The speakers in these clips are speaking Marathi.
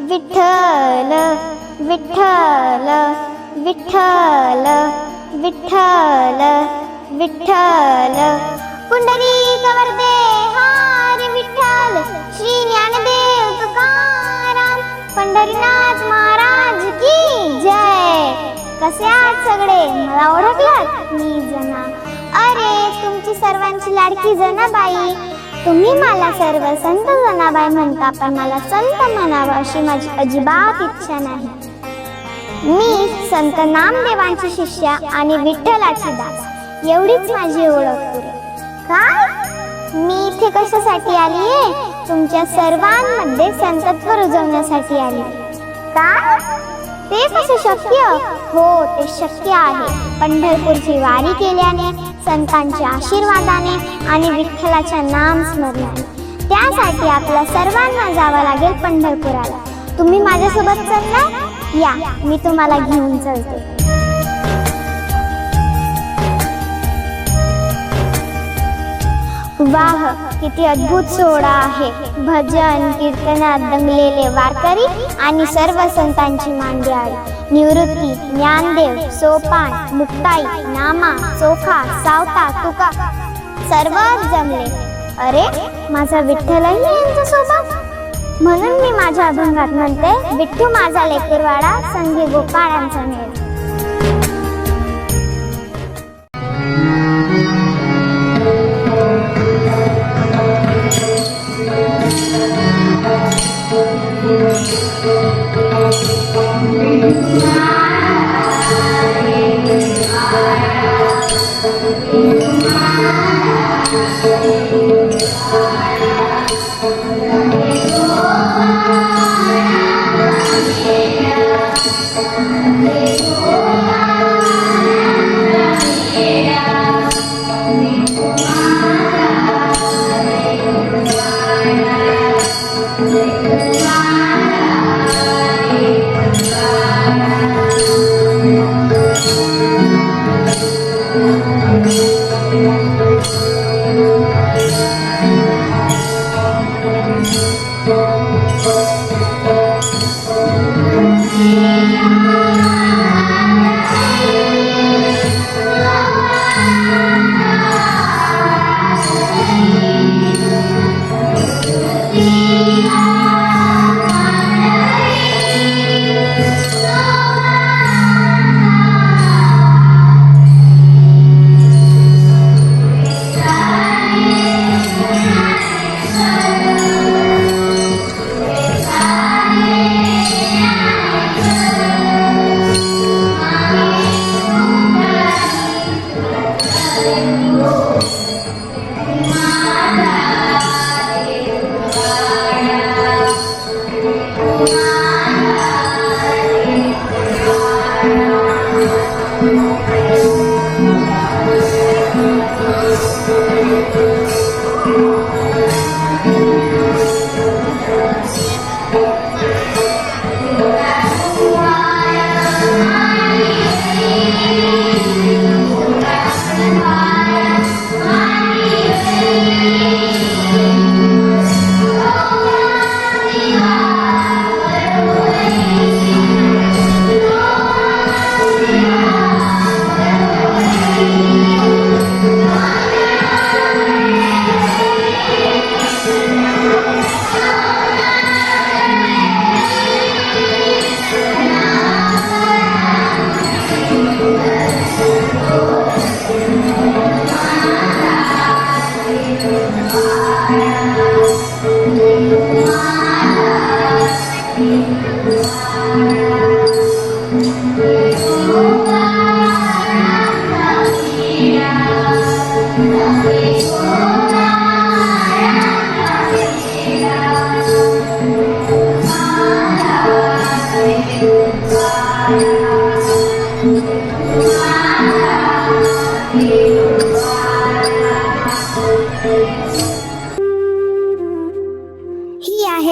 विठ्ठल विठ्ठल विठ्ठल विठ्ठल विठ्ठल पुंडलिक वरदे हरी विठ्ठल श्री ज्ञानदेव तुकाराम पंढरीनाथ महाराज की जय। कसे आहात सगळे? मला ओळखलात? मी जना, अरे तुमची सर्वांची लाडकी जनाबाई। तुम्ही मला सर्व संत जनाबाई म्हणता, पण मला संत म्हणावं अशी माझी अजिबात इच्छा नाही। मी संत नामदेवांची शिष्या आणि विठ्ठलाची दास, एवढीच माझी ओळख पुरे। काय? मी इथे कशासाठी आली आहे? तुमच्या सर्वांमध्ये संतत्व रुजवण्यासाठी आली। काय? ते कसे शक्य? हो, ते शक्य आहे। पंढरपूरची वारी केल्याने, संतांच्या आशीर्वादाने आणि विठ्ठलाच्या नाम स्मरणाने। त्यासाठी आपल्या सर्वांना जावं लागेल पंढरपुराला। तुम्ही माझ्यासोबत चलणार? या, मी तुम्हाला घेऊन चलते। वाह, किती अद्भुत सोहळा आहे। भजन कीर्तनात दंगलेले वारकरी आणि सर्व संतांची मांदियाळी, निवृत्ती, ज्ञानदेव, सोपान, मुक्ताई, नामा, चोखा, सावता, तुका सर्वच जमले। अरे, माझा विठ्ठलही यांच्यासोबत। म्हणून मी माझ्या अभंगात म्हणते, विठ्ठू माझा लेकरवाडा, संगी गोपाळांचा मेळ।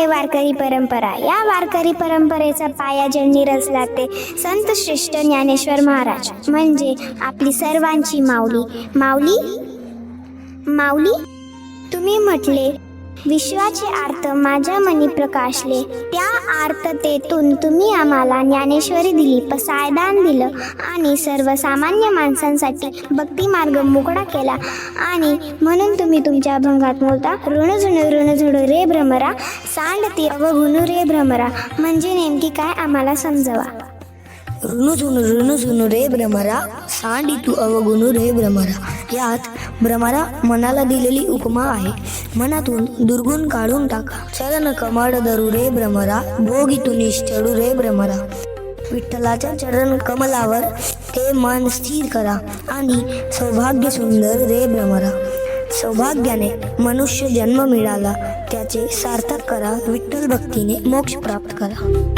वारकरी परंपरा। या वारकरी परंपरेचा पाया ज्यांनी रचला ते संत श्रेष्ठ ज्ञानेश्वर महाराज, म्हणजे आपली सर्वांची माऊली। माऊली माऊली तुम्ही म्हटले विश्वाचे आर्त माझ्या मनी प्रकाशले, त्या आर्ततेतून तुम्ही आम्हाला ज्ञानेश्वरी दिली, पसायदान दिलं आणि सर्वसामान्य माणसांसाठी भक्ती मार्ग मोकळा केला. आणि म्हणून तुम्ही तुमच्या अभंगात बोलता, ऋणझुणू रे भ्रमरा, सांडती अवगुणू रे भ्रमरा. म्हणजे नेमकी काय आम्हाला समजवा. ऋणझुणू रे भ्रमरा, सांडी तू अवगुणू रे भ्रमरा. यात भ्रमरा मनाला दिलेली उपमा आहे. मनातून दुर्गुण काढून टाका. चरण कमळ धरू रे भ्रमरा, भोगीतून चढू रे भ्रमरा. विठ्ठलाच्या चरण कमलावर ते मन स्थिर करा आणि सौभाग्य सुंदर रे भ्रमरा. सौभाग्याने मनुष्य जन्म मिळाला, त्याचे सार्थक करा. विठ्ठल भक्तीने मोक्ष प्राप्त करा.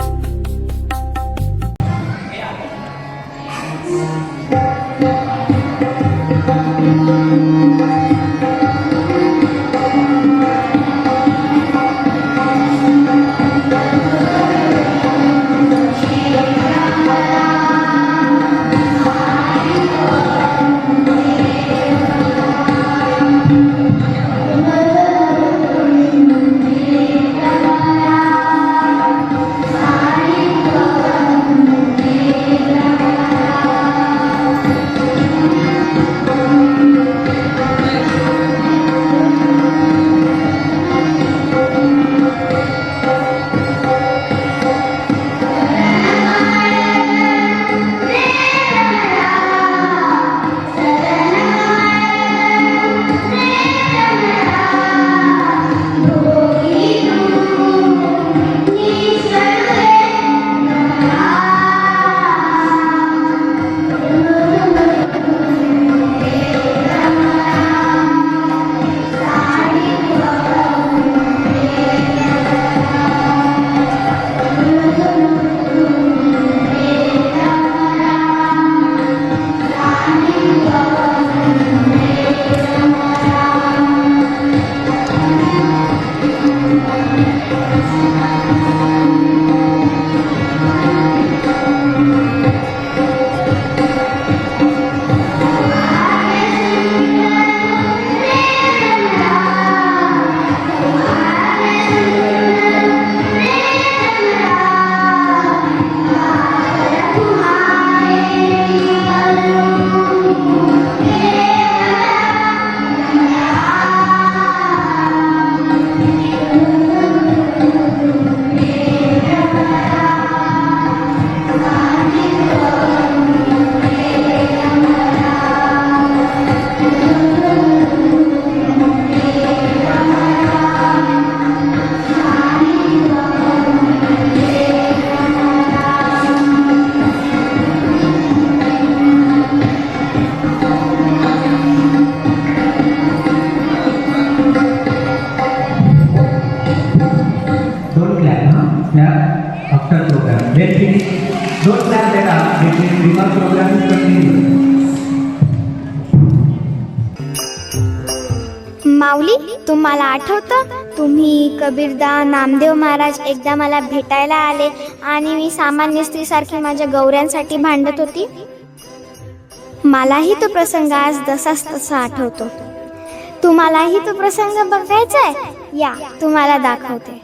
माऊली, तुम्हाला आठवतं तुम्ही कबीरदा नामदेव महाराज एकदा मला भेटायला आले आणि मी सामान्य स्त्रीसारखी माझ्या गौऱ्यांसाठी भांडत होती. मलाही तो प्रसंग आज जसाच तसा आठवतो. तुम्हालाही तो प्रसंग बघायचा आहे? या तुम्हाला दाखवते.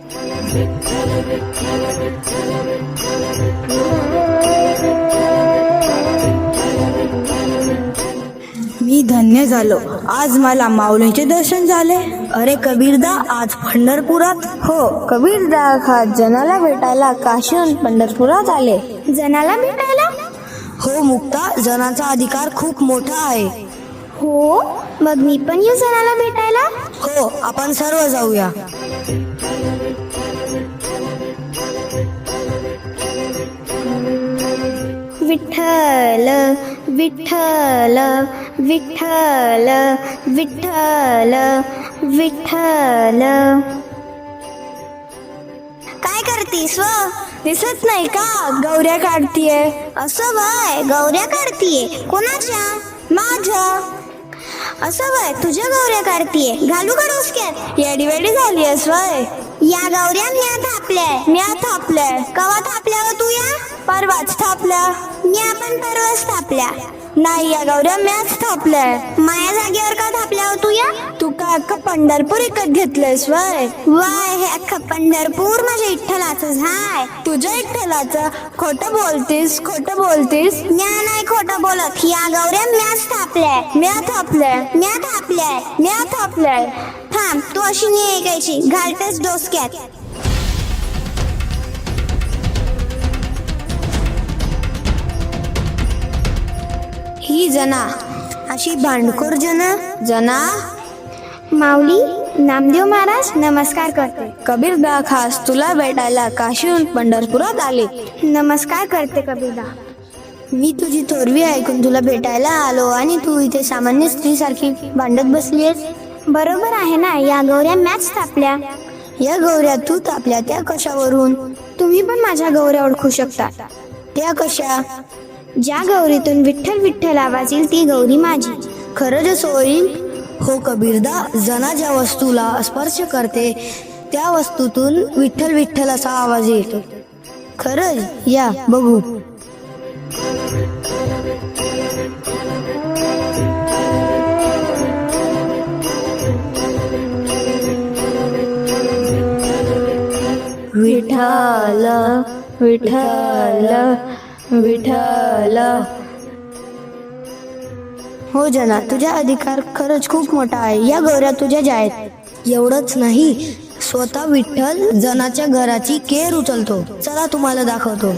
मी धन्य झालो, आज मला माऊलींचे दर्शन झाले. अरे कबीरदा, आज पंढरपुरात? हो, कबीरदा खास जनाला भेटायला काशीहून पंढरपुरात आले. जनाला भेटायला? हो मुक्ता, जनाचा अधिकार खूप मोठा आहे. हो, मग मी पण येऊ जनाला भेटायला? हो, आपण सर्व जाऊया. विठ्ठल विठ्ठल विठ्ठल विठ्ठल विठ्ठल. काय करतीस व? दिसत नाही का? गौऱ्या काढतीये. असं वय, गौऱ्या काढतीये? कोणाच्या? माझ्या. असं वय, तुझ्या गौऱ्या काढतीये? घालू का डोसक्यात? येडीवेडी झाली आहेस वय. या गौऱ्या म्या थापल्या. म्या थापल्या? कवा थापल्या व तू? या परवाच थापल्या. म्या पण परवाच थापल्या. नाही या गौऱ्या मॅच थापलाय. माया जागेवर का थापल्या हो तू या? तू काय अख्खं पंढरपूर विकत घेतलंयस वय? वाय, हे अख्खं पंढरपूर माझ्या विठ्ठलाचंच हाय. तुझ्या विठ्ठलाचं? खोटं बोलतीस, खोटं बोलतीस. म्या नाही खोटं बोलत. या गौऱ्या मॅच थापलाय. म्या थापलाय, म्या थापलाय. म्या थापलाय. थांब, तू अशी नाही ऐकायची, घालतेस डोसक्यात. ही जना अशी भांडखोर जना. माऊली, नामदेव महाराज नमस्कार करते. कबीरदा खास तुला भेटायला काशीहून पंढरपुरात आले. नमस्कार करते कबीरदा. मी तुझी थोरवी ऐकून तुला भेटायला आलो आणि तू इथे सामान्य स्त्री सारखी भांडत बसलीयस. बरोबर आहे ना, या गौऱ्या मॅच थापल्या. या गौऱ्या तू तापल्या त्या कशावरून? तुम्ही पण माझ्या गौऱ्या ओळखू शकता. त्या कशा? ज्या गौरीतून विठ्ठल विठ्ठल आवाज येईल ती गौरी माझी. खरंच होईल? हो कबीरदा, जना ज्या वस्तूला स्पर्श करते त्या वस्तूतून विठ्ठल विठ्ठल असा आवाज येतो. खरंच? या बघू. विठ्ठल विठ्ठल विठ्ठल. हो जना, तुझा अधिकार खरंच खूप मोठा आहे. या गौऱ्या तुझ्याच आहेत. एवढंच नाही, स्वतः विठ्ठल जनाच्या घराची केर उचलतो. चला तुम्हाला दाखवतो.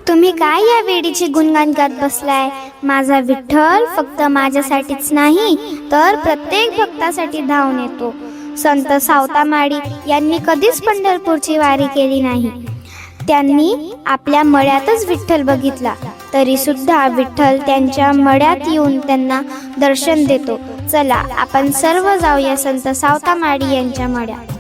तुम्ही काय या वेडीचे गुणगान करत बसलाय? माझा विठ्ठल फक्त माझ्यासाठीच नाही तर प्रत्येक भक्तासाठी धावून येतो. संत सावतामाळी यांनी कधीच पंढरपूरची वारी केली नाही. त्यांनी आपल्या मळ्यातच विठ्ठल बघितला, तरी सुद्धा विठ्ठल त्यांच्या मळ्यात येऊन त्यांना दर्शन देतो. चला आपण सर्व जाऊया संत सावतामाळी यांच्या मळ्यात.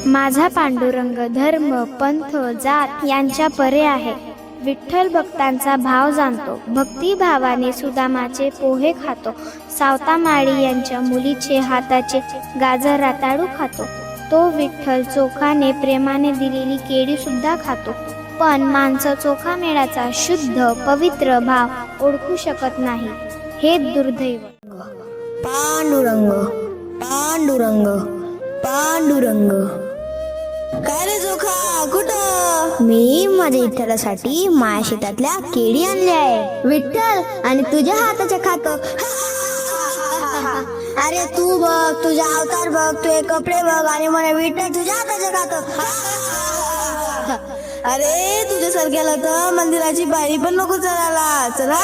माझा पांडुरंग धर्म पंथ जात यांच्या परे आहे. विठ्ठल भक्तांचा भाव जाणतो. भक्ती भावाने सुदामाचे पोहे खातो. सावतामाळी यांच्या मुलीचे हाताचे गाजर राताळू खातो. तो विठ्ठल चोखाने प्रेमाने दिलेली केळी सुद्धा खातो. पण माणसं चोखा मेळाचा शुद्ध पवित्र भाव ओळखू शकत नाही. हे दुर्दैव. पांडुरंग पांडुरंग पांडुरंग. काय रे चोखा, कुठं? मी माझ्या विठ्ठलासाठी माझ्या शेतातल्या केळी आणल्या आहे. विठ्ठल, आणि तुझ्या हाताच्या खातो. अरे तू बघ, तुझा अवतार बघ, तुझे कपडे बघ, आणि मला विठ्ठल तुझ्या हाताच्या खातो. अरे तुझ्यासारख्याला तर मंदिराची पायरी पण नको चढायला. चला.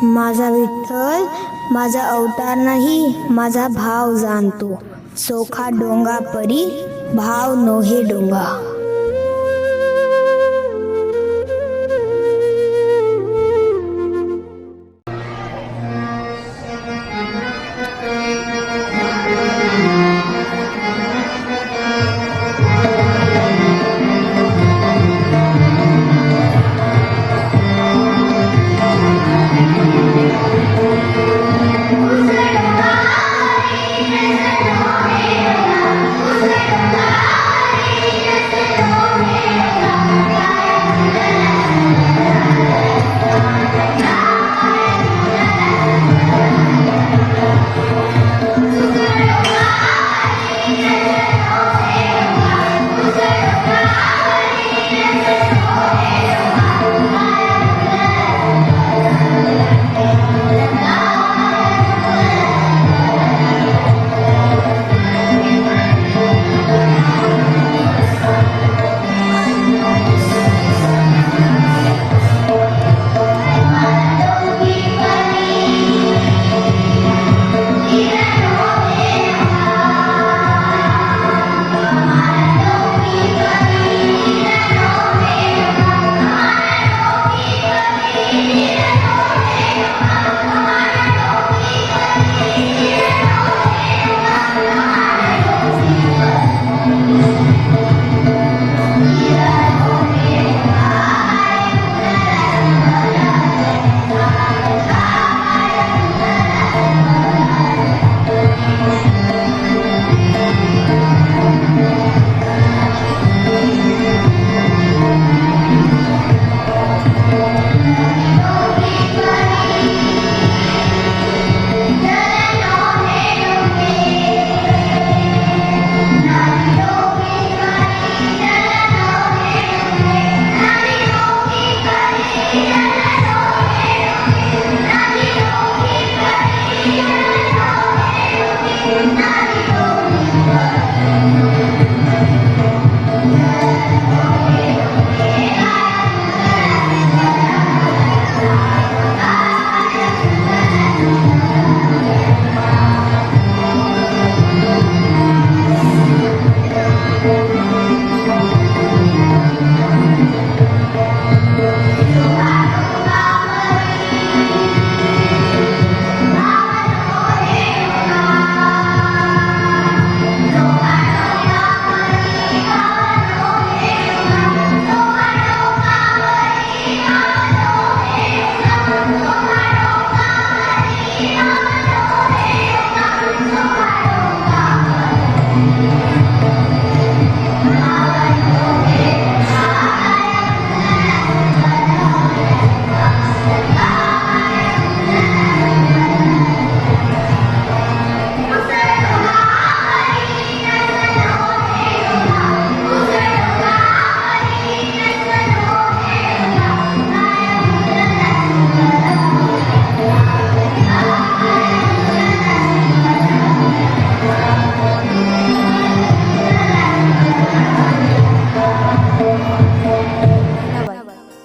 माझा विठ्ठल माझा अवतार नाही, माझा भाव जाणतो. सोखा डोंगा परी भाव नोहे डोंगा.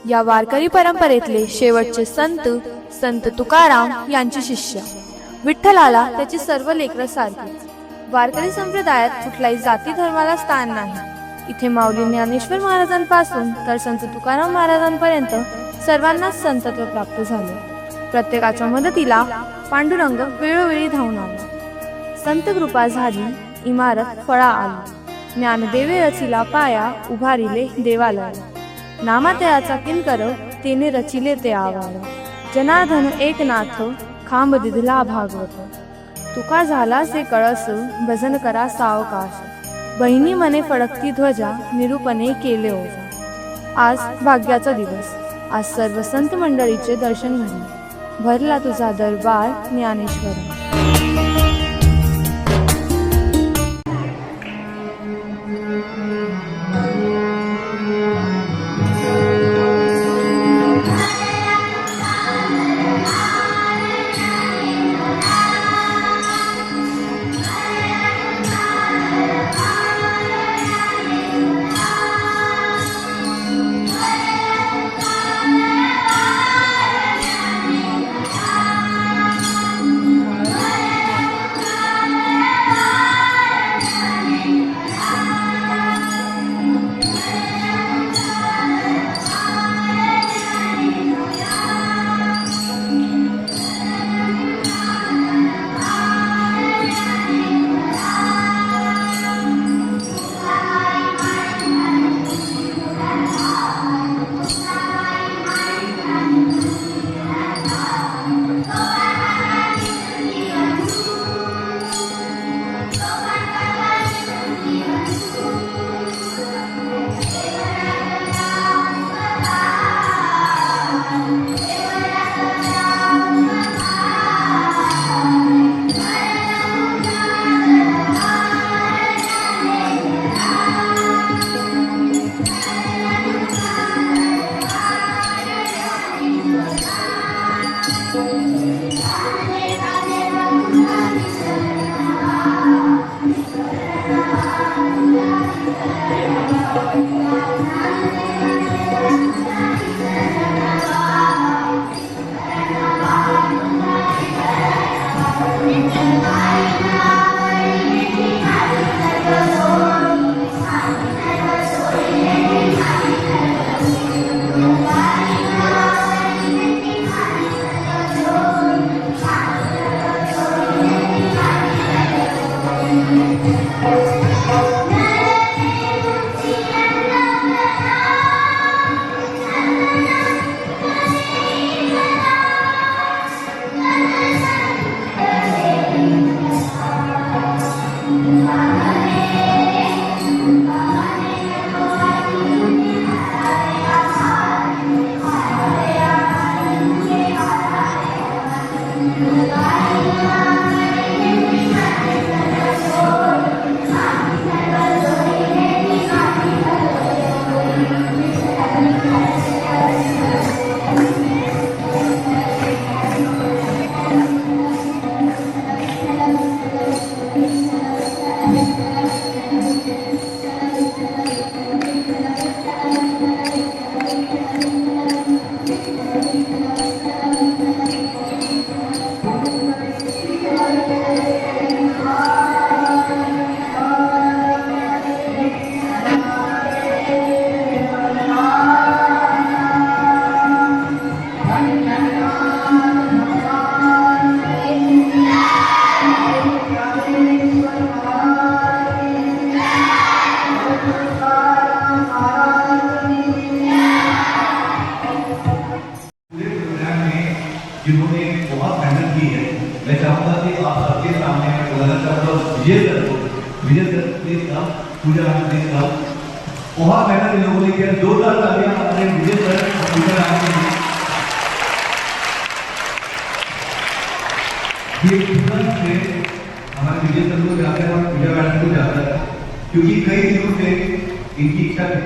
या वारकरी परंपरेतले शेवटचे संत संत तुकाराम यांचे शिष्य. विठ्ठलाला त्याची सर्व लेकरं सारखीच. वारकरी संप्रदायात कुठल्याही जाती धर्माला स्थान नाही. इथे माऊली ज्ञानेश्वर महाराजांपासून तर संत तुकाराम महाराजांपर्यंत सर्वांनाच संतत्व प्राप्त झाले. प्रत्येकाच्या मदतीला पांडुरंग वेळोवेळी धावून आला. संत कृपा झाली, इमारत फळा आली. ज्ञानदेवे रचिला पाया, उभारिले देवालय. नामातयाचा किंकर, तेने रचिले ते आवार. जनार्दन एकनाथ, खांब दिधला भागवत. तुका झाला से कळस, भजन करा सावकाश. बहिणी मने फडकती ध्वजा, निरूपणे केले ओझा. आज भाग्याचा दिवस. आज सर्व संत मंडळीचे दर्शन घडले. भरला तुझा दरबार ज्ञानेश्वर. जिन्होंने बहुत मेहनत की है, मैं चाहूँगा कि आप सबके सामने मैं बोलना चाहूँगा विजय सर को, Vijay sir please come, Pooja please come. बहुत मेहनत इन लोगों ने किया, जोरदार तालियां हमारे विजय सर और पूजा आने के लिए। ये तुरंत से हमारे विजय सर को जाकर और पूजा मैडम को जाता है, क्योंकि कई दिनों से इनकी इच्छा थी